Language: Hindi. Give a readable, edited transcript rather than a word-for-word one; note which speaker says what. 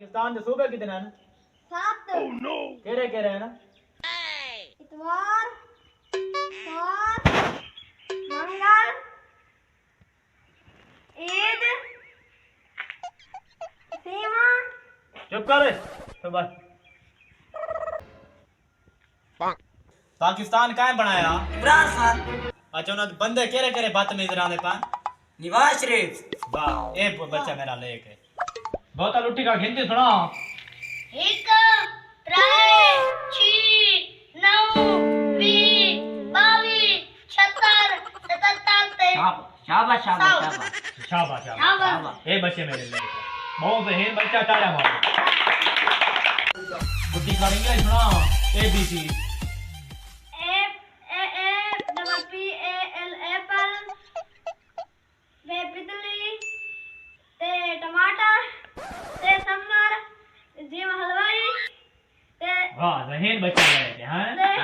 Speaker 1: पाकिस्तान के सूबे कितने हैं?
Speaker 2: 7।
Speaker 1: Oh, no. केरे केरे हैं ना?
Speaker 2: इतवार, सोमवार, मंगल, ईद, सीमा।
Speaker 1: चुप कर तो बस। पाकिस्तान काहे बनाया?
Speaker 3: इमरान खान।
Speaker 1: अच्छा ना बंदे केरे केरे बदतमीज रहने पान।
Speaker 3: नवाज शरीफ।
Speaker 1: वाह ये बच्चा मेरा लेके बहुत लुट्टी का गिनती सुना।
Speaker 2: 1 3 6 9 20 22 76 77
Speaker 3: शाबाश शाबाश शाबाश
Speaker 1: शाबाश शाबाश ये बच्चे मेरे लेके बहुत से हैं बच्चा ताड़ा मारो। लुट्टी का इंग्लिश सुना। ABC
Speaker 2: बिजली ते टमाटर ते समर जी हलवाई ते
Speaker 1: वाह जहीन बच्चा लेके हैं।